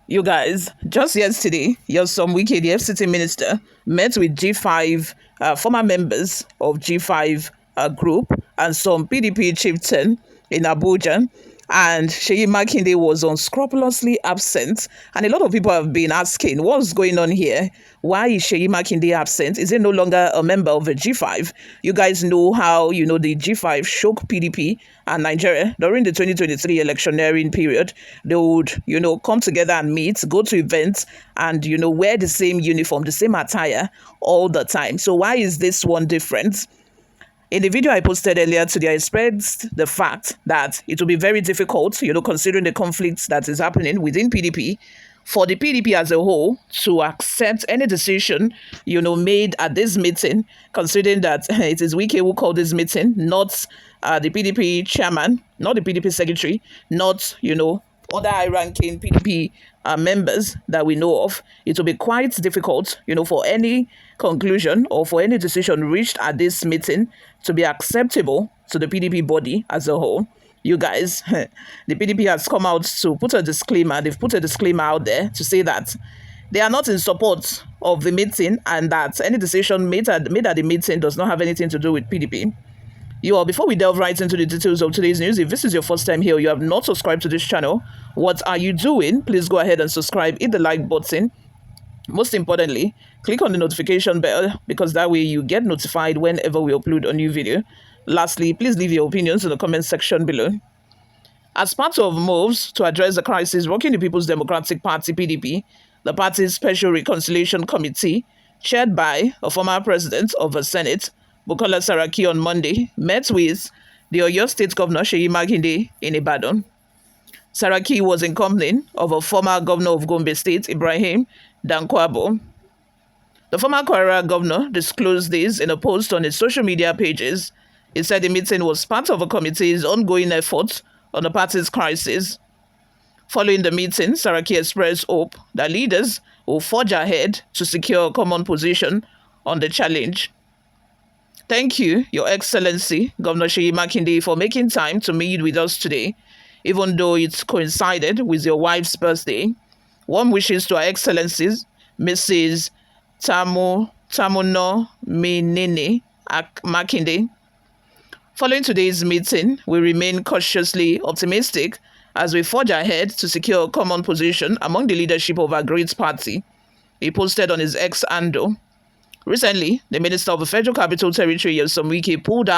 You guys, just yesterday, your some Wike, the FCT minister, met with G5 former members of G5 group and some PDP chieftain in Abuja. And Sheyi Makinde was unscrupulously absent. And a lot of people have been asking, what's going on here? Why is Sheyi Makinde absent? Is he no longer a member of the G5? You guys know how, the G5 shook PDP and Nigeria during the 2023 electioneering period. They would, come together and meet, go to events, and, wear the same uniform, the same attire all the time. So why is this one different? In the video I posted earlier today, I expressed the fact that it will be very difficult, considering the conflicts that is happening within PDP, for the PDP as a whole to accept any decision, made at this meeting, considering that it is Wike who called this meeting, not the PDP chairman, not the PDP secretary, not, other high-ranking PDP members that we know of. It will be quite difficult, for any conclusion or for any decision reached at this meeting to be acceptable to the PDP body as a whole. You guys, the PDP has come out to put a disclaimer. They've put a disclaimer out there to say that they are not in support of the meeting and that any decision made at the meeting does not have anything to do with PDP. Before we delve right into the details of today's news, if this is your first time here, you have not subscribed to this channel, what are you doing? Please go ahead and subscribe, hit the like button. Most importantly, click on the notification bell because that way you get notified whenever we upload a new video. Lastly, please leave your opinions in the comment section below. As part of moves to address the crisis rocking the People's Democratic Party (PDP), the party's Special Reconciliation Committee, chaired by a former president of the Senate, Bukola Saraki, on Monday, met with the Oyo State Governor Sheyi Makinde in Ibadan. Saraki was in company of a former governor of Gombe State, Ibrahim Dankwambo. The former Kwara governor disclosed this in a post on his social media pages. He said the meeting was part of a committee's ongoing efforts on the party's crisis. Following the meeting, Saraki expressed hope that leaders will forge ahead to secure a common position on the challenge. Thank you, Your Excellency, Governor Sheyi Makinde, for making time to meet with us today, even though it coincided with your wife's birthday. Warm wishes to Her Excellencies, Mrs. Tamuno Minini Makinde. Following today's meeting, we remain cautiously optimistic as we forge ahead to secure a common position among the leadership of our great party, he posted on his X handle. Recently, the Minister of the Federal Capital Territory, Wike, pulled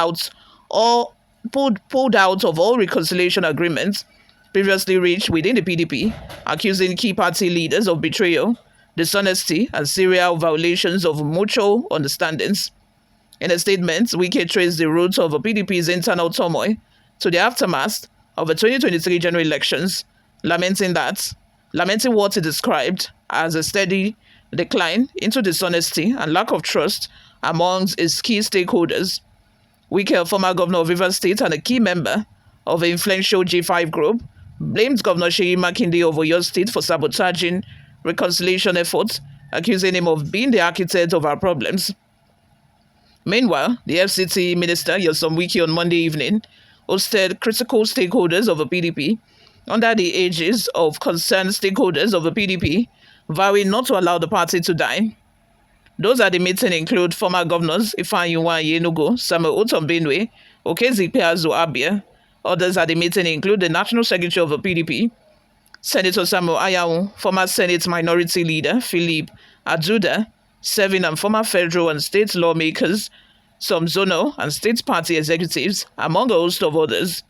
out of all reconciliation agreements previously reached within the PDP, accusing key party leaders of betrayal, dishonesty, and serial violations of mutual understandings. In a statement, Wike traced the roots of the PDP's internal turmoil to the aftermath of the 2023 general elections, lamenting what he described as a steady decline into dishonesty and lack of trust amongst its key stakeholders. Wike, a former governor of Rivers State and a key member of the influential G5 group, blamed Governor Sheyi Makinde of Oyo State for sabotaging reconciliation efforts, accusing him of being the architect of our problems. Meanwhile, the FCT minister, Wike, on Monday evening, hosted critical stakeholders of the PDP under the aegis of concerned stakeholders of the PDP, vowing not to allow the party to die. Those at the meeting include former governors Anyanwu Enugu, Samuel Otom Benue, Okezikpe Azu Abia. Others at the meeting include the National Secretary of the PDP, Senator Samuel Anyanwu, former Senate Minority Leader Philip Aduda, serving and former federal and state lawmakers, some zonal and state party executives, among a host of others.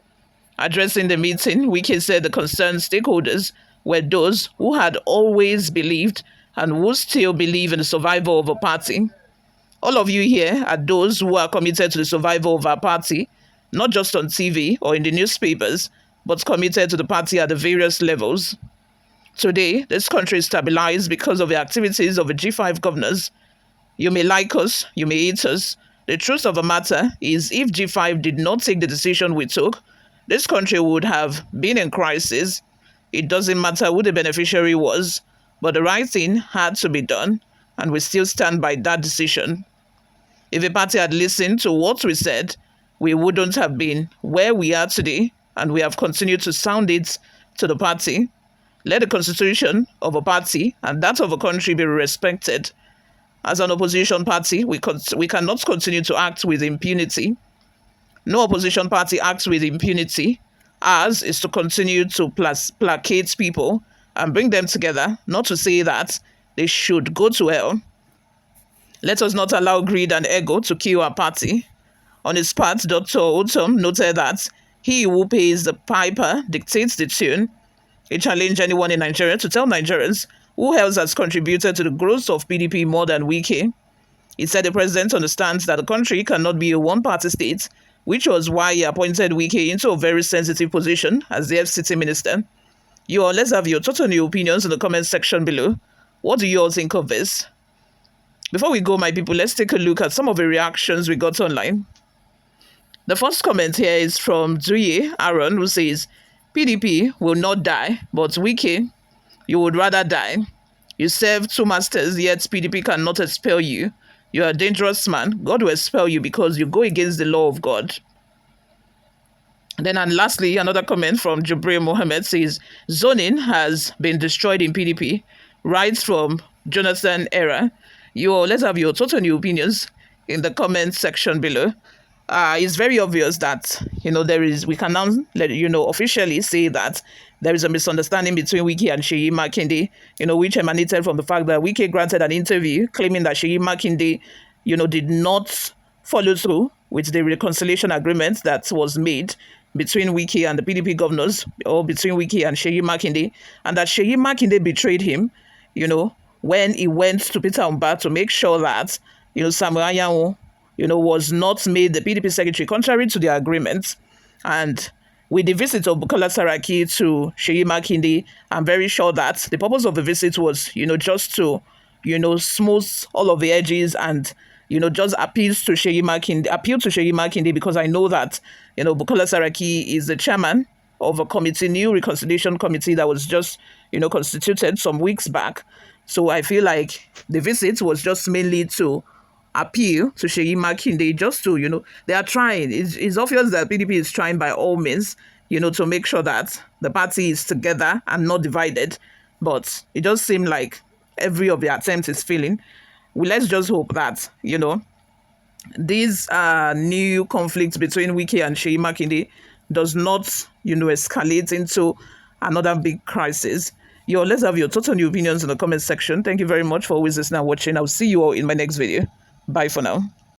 Addressing the meeting, Wike said the concerned stakeholders were those who had always believed and who still believe in the survival of a party. All of you here are those who are committed to the survival of our party, not just on TV or in the newspapers, but committed to the party at the various levels. Today, this country is stabilized because of the activities of the G5 governors. You may like us, you may hate us. The truth of the matter is, if G5 did not take the decision we took, this country would have been in crisis. It doesn't matter who the beneficiary was, but the right thing had to be done, and we still stand by that decision. If the party had listened to what we said, we wouldn't have been where we are today, and we have continued to sound it to the party. Let the constitution of a party and that of a country be respected. As an opposition party, we cannot continue to act with impunity. No opposition party acts with impunity. Ours is to continue to placate people and bring them together, not to say that they should go to hell. Let us not allow greed and ego to kill our party. On his part, Dr. Otom noted that he who pays the piper dictates the tune. He challenged anyone in Nigeria to tell Nigerians who else has contributed to the growth of PDP more than Wike. He said the president understands that the country cannot be a one-party state, which was why he appointed Wike into a very sensitive position as the FCT minister. You all, let's have your total new opinions in the comment section below. What do you all think of this? Before we go, my people, let's take a look at some of the reactions we got online. The first comment here is from Duye Aaron, who says, PDP will not die, but Wike, you would rather die. You serve two masters, yet PDP cannot expel you. You are a dangerous man. God will expel you because you go against the law of God. Then, and lastly, another comment from Jubril Mohammed says, zoning has been destroyed in PDP, right from Jonathan era. You all, let's have your total new opinions in the comment section below. It's very obvious that, we can now, officially say that there is a misunderstanding between Wike and Seyi Makinde, which emanated from the fact that Wike granted an interview claiming that Seyi Makinde, did not follow through with the reconciliation agreement that was made between Wike and the PDP governors, or between Wike and Seyi Makinde, and that Seyi Makinde betrayed him, when he went to Peter Umba to make sure that, Samuel Anyanwu, was not made the PDP secretary contrary to the agreement. And with the visit of Bukola Saraki to Seyi Makinde, I'm very sure that the purpose of the visit was, just to, smooth all of the edges and, just appeal to Seyi Makinde, because I know that, Bukola Saraki is the chairman of a committee, new reconciliation committee that was just, constituted some weeks back. So I feel like the visit was just mainly to appeal to Seyi Makinde, just to, they are trying. It's obvious that PDP is trying by all means, to make sure that the party is together and not divided. But it just seemed like every of the attempts is failing. Well, let's just hope that, these new conflicts between Wike and Seyi Makinde does not, escalate into another big crisis. Let's have your total new opinions in the comment section. Thank you very much for always listening and watching. I'll see you all in my next video. Bye for now.